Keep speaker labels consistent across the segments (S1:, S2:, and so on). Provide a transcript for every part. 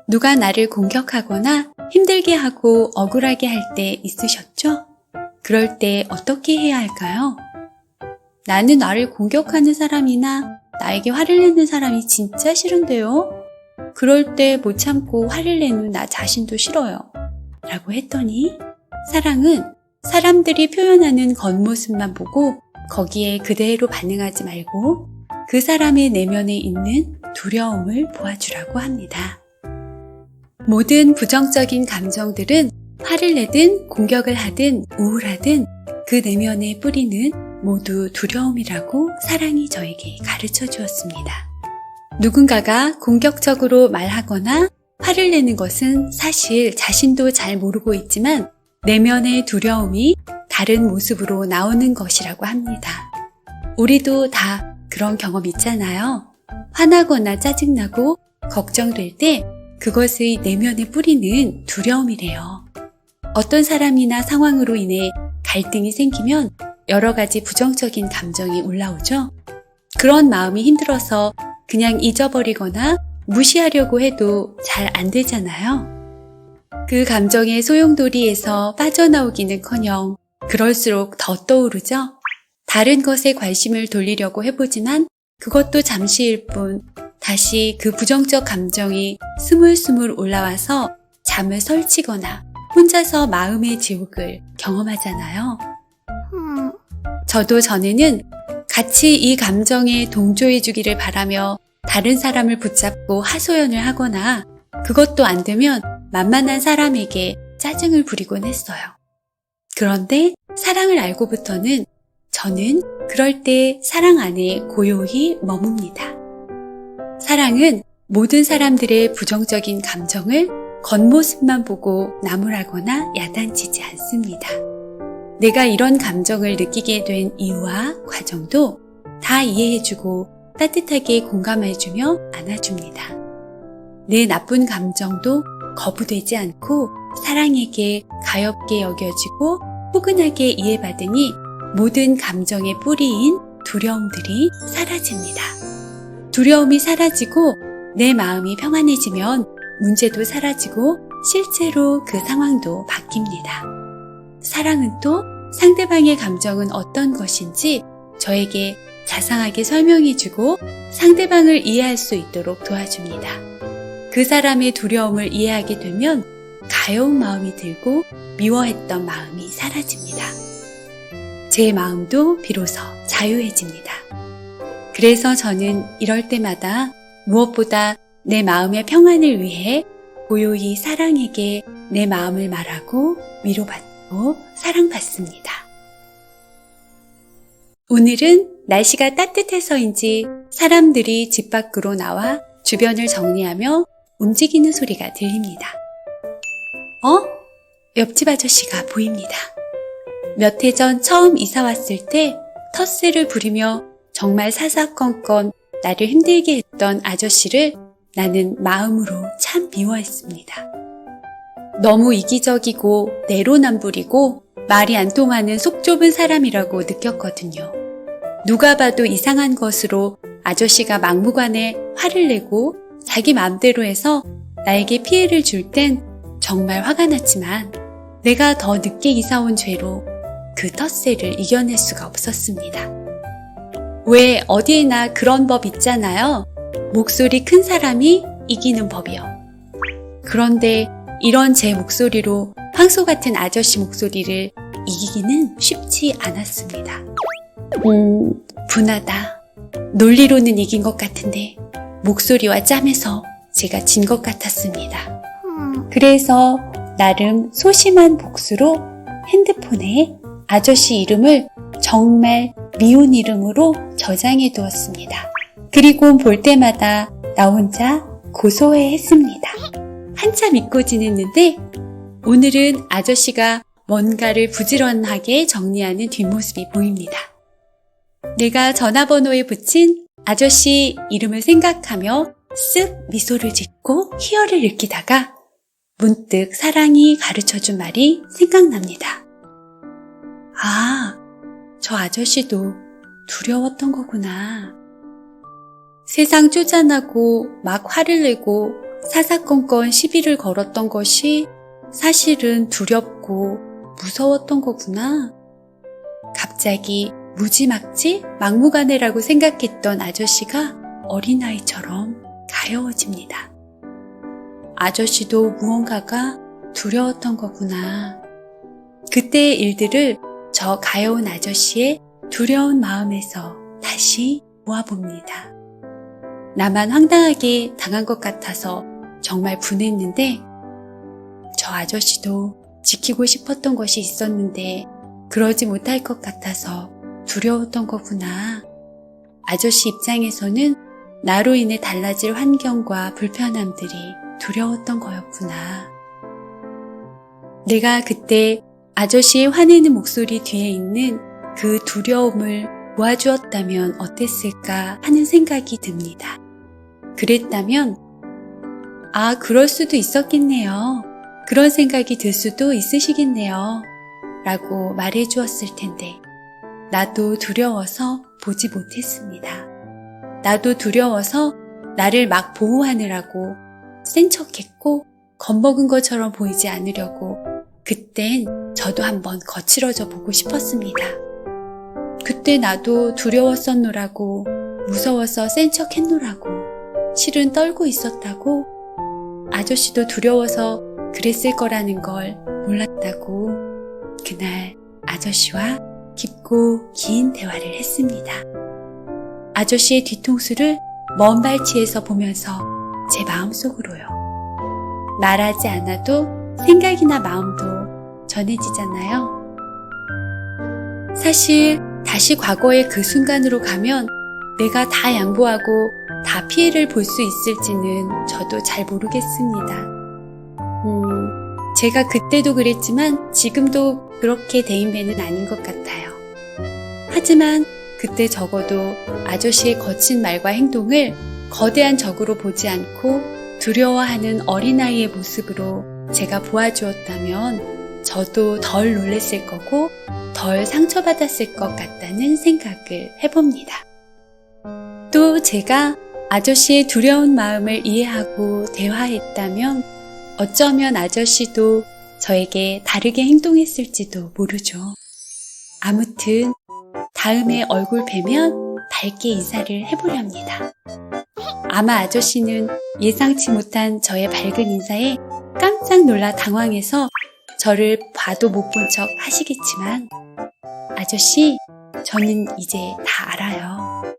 S1: 누가 나를 공격하거나 힘들게 하고 억울하게 할 때 있으셨죠? 그럴 때 어떻게 해야 할까요? 나는 나를 공격하는 사람이나 나에게 화를 내는 사람이 진짜 싫은데요? 그럴 때 못 참고 화를 내는 나 자신도 싫어요. 라고 했더니 사랑은 사람들이 표현하는 겉모습만 보고 거기에 그대로 반응하지 말고 그 사람의 내면에 있는 두려움을 보아주라고 합니다. 모든 부정적인 감정들은 화를 내든 공격을 하든 우울하든 그 내면의 뿌리는 모두 두려움이라고 사랑이 저에게 가르쳐 주었습니다. 누군가가 공격적으로 말하거나 화를 내는 것은 사실 자신도 잘 모르고 있지만 내면의 두려움이 다른 모습으로 나오는 것이라고 합니다. 우리도 다 그런 경험 있잖아요. 화나거나 짜증나고 걱정될 때 그것의 내면의 뿌리는 두려움이래요. 어떤 사람이나 상황으로 인해 갈등이 생기면 여러 가지 부정적인 감정이 올라오죠. 그런 마음이 힘들어서 그냥 잊어버리거나 무시하려고 해도 잘 안 되잖아요. 그 감정의 소용돌이에서 빠져나오기는커녕 그럴수록 더 떠오르죠. 다른 것에 관심을 돌리려고 해보지만 그것도 잠시일 뿐 다시 그 부정적 감정이 스물스물 올라와서 잠을 설치거나 혼자서 마음의 지옥을 경험하잖아요. 저도 전에는 같이 이 감정에 동조해 주기를 바라며 다른 사람을 붙잡고 하소연을 하거나 그것도 안 되면 만만한 사람에게 짜증을 부리곤 했어요. 그런데 사랑을 알고부터는 저는 그럴 때 사랑 안에 고요히 머뭅니다. 사랑은 모든 사람들의 부정적인 감정을 겉모습만 보고 나무라거나 야단치지 않습니다. 내가 이런 감정을 느끼게 된 이유와 과정도 다 이해해주고 따뜻하게 공감해주며 안아줍니다. 내 나쁜 감정도 거부되지 않고 사랑에게 가엽게 여겨지고 포근하게 이해받으니 모든 감정의 뿌리인 두려움들이 사라집니다. 두려움이 사라지고 내 마음이 평안해지면 문제도 사라지고 실제로 그 상황도 바뀝니다. 사랑은 또 상대방의 감정은 어떤 것인지 저에게 자상하게 설명해주고 상대방을 이해할 수 있도록 도와줍니다. 그 사람의 두려움을 이해하게 되면 가여운 마음이 들고 미워했던 마음이 사라집니다. 제 마음도 비로소 자유해집니다. 그래서 저는 이럴 때마다 무엇보다 내 마음의 평안을 위해 고요히 사랑에게 내 마음을 말하고 위로받고 사랑받습니다. 오늘은 날씨가 따뜻해서인지 사람들이 집 밖으로 나와 주변을 정리하며 움직이는 소리가 들립니다. 옆집 아저씨가 보입니다. 몇 해 전 처음 이사 왔을 때 텃세를 부리며 정말 사사건건 나를 힘들게 했던 아저씨를 나는 마음으로 참 미워했습니다. 너무 이기적이고 내로남불이고 말이 안 통하는 속 좁은 사람이라고 느꼈거든요. 누가 봐도 이상한 것으로 아저씨가 막무가내 화를 내고 자기 마음대로 해서 나에게 피해를 줄 땐 정말 화가 났지만 내가 더 늦게 이사 온 죄로 그 텃세를 이겨낼 수가 없었습니다. 왜 어디에나 그런 법 있잖아요. 목소리 큰 사람이 이기는 법이요. 그런데 이런 제 목소리로 황소 같은 아저씨 목소리를 이기기는 쉽지 않았습니다. 분하다. 논리로는 이긴 것 같은데 목소리와 짬에서 제가 진 것 같았습니다. 그래서 나름 소심한 복수로 핸드폰에 아저씨 이름을 정말 미운 이름으로 저장해 두었습니다. 그리고 볼 때마다 나 혼자 고소해 했습니다. 한참 잊고 지냈는데 오늘은 아저씨가 뭔가를 부지런하게 정리하는 뒷모습이 보입니다. 내가 전화번호에 붙인 아저씨 이름을 생각하며 쓱 미소를 짓고 희열을 느끼다가 문득 사랑이 가르쳐준 말이 생각납니다. 저 아저씨도 두려웠던 거구나. 세상 쪼잔하고 막 화를 내고 사사건건 시비를 걸었던 것이 사실은 두렵고 무서웠던 거구나. 갑자기 무지막지 막무가내라고 생각했던 아저씨가 어린아이처럼 가여워집니다. 아저씨도 무언가가 두려웠던 거구나. 그때의 일들을 저 가여운 아저씨의 두려운 마음에서 다시 모아봅니다. 나만 황당하게 당한 것 같아서 정말 분했는데 저 아저씨도 지키고 싶었던 것이 있었는데 그러지 못할 것 같아서 두려웠던 거구나. 아저씨 입장에서는 나로 인해 달라질 환경과 불편함들이 두려웠던 거였구나. 내가 그때 아저씨의 화내는 목소리 뒤에 있는 그 두려움을 모아주었다면 어땠을까 하는 생각이 듭니다. 그랬다면 그럴 수도 있었겠네요. 그런 생각이 들 수도 있으시겠네요. 라고 말해 주었을 텐데 나도 두려워서 보지 못했습니다. 나도 두려워서 나를 막 보호하느라고 센 척했고 겁먹은 것처럼 보이지 않으려고 그땐 저도 한번 거칠어져 보고 싶었습니다. 그때 나도 두려웠었노라고 무서워서 센 척했노라고 실은 떨고 있었다고 아저씨도 두려워서 그랬을 거라는 걸 몰랐다고 그날 아저씨와 깊고 긴 대화를 했습니다. 아저씨의 뒤통수를 먼 발치에서 보면서 제 마음속으로요. 말하지 않아도 생각이나 마음도 전해지잖아요. 사실 다시 과거의 그 순간으로 가면 내가 다 양보하고 다 피해를 볼 수 있을지는 저도 잘 모르겠습니다. 제가 그때도 그랬지만 지금도 그렇게 대인배는 아닌 것 같아요. 하지만 그때 적어도 아저씨의 거친 말과 행동을 거대한 적으로 보지 않고 두려워하는 어린아이의 모습으로 제가 보아주었다면 저도 덜 놀랬을 거고 덜 상처받았을 것 같다는 생각을 해봅니다. 또 제가 아저씨의 두려운 마음을 이해하고 대화했다면 어쩌면 아저씨도 저에게 다르게 행동했을지도 모르죠. 아무튼 다음에 얼굴 뵈면 밝게 인사를 해보렵니다. 아마 아저씨는 예상치 못한 저의 밝은 인사에 깜짝 놀라 당황해서 저를 봐도 못 본 척 하시겠지만 아저씨, 저는 이제 다 알아요.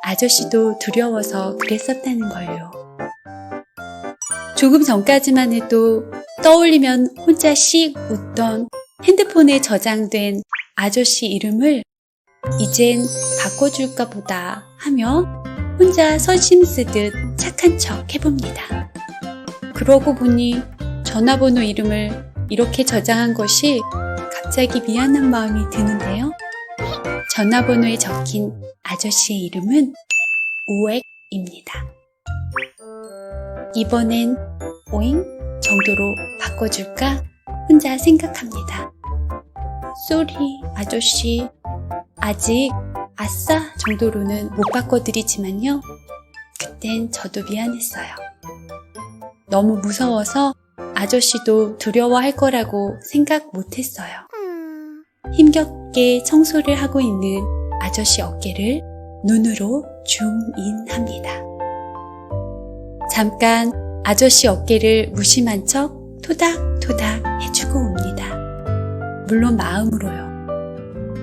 S1: 아저씨도 두려워서 그랬었다는 걸요. 조금 전까지만 해도 떠올리면 혼자 씩 웃던 핸드폰에 저장된 아저씨 이름을 이젠 바꿔줄까 보다 하며 혼자 선심 쓰듯 착한 척 해봅니다. 그러고 보니 전화번호 이름을 이렇게 저장한 것이 갑자기 미안한 마음이 드는데요. 전화번호에 적힌 아저씨의 이름은 오액입니다. 이번엔 오잉 정도로 바꿔줄까 혼자 생각합니다. 쏘리 아저씨, 아직 아싸 정도로는 못 바꿔드리지만요. 그땐 저도 미안했어요. 너무 무서워서 아저씨도 두려워할 거라고 생각 못했어요. 힘겹게 청소를 하고 있는 아저씨 어깨를 눈으로 줌인합니다. 잠깐 아저씨 어깨를 무심한 척 토닥토닥 해주고 옵니다. 물론 마음으로요.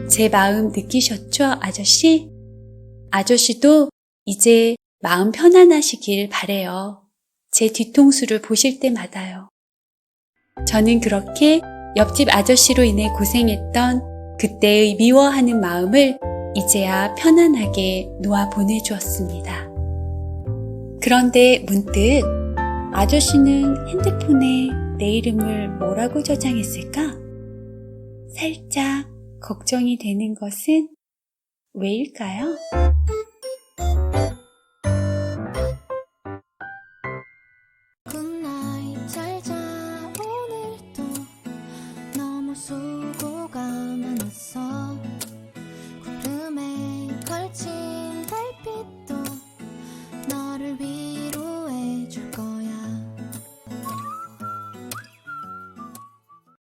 S1: 제 마음 느끼셨죠, 아저씨? 아저씨도 이제 마음 편안하시길 바래요. 제 뒤통수를 보실 때마다요. 저는 그렇게 옆집 아저씨로 인해 고생했던 그때의 미워하는 마음을 이제야 편안하게 놓아 보내주었습니다. 그런데 문득 아저씨는 핸드폰에 내 이름을 뭐라고 저장했을까? 살짝 걱정이 되는 것은 왜일까요?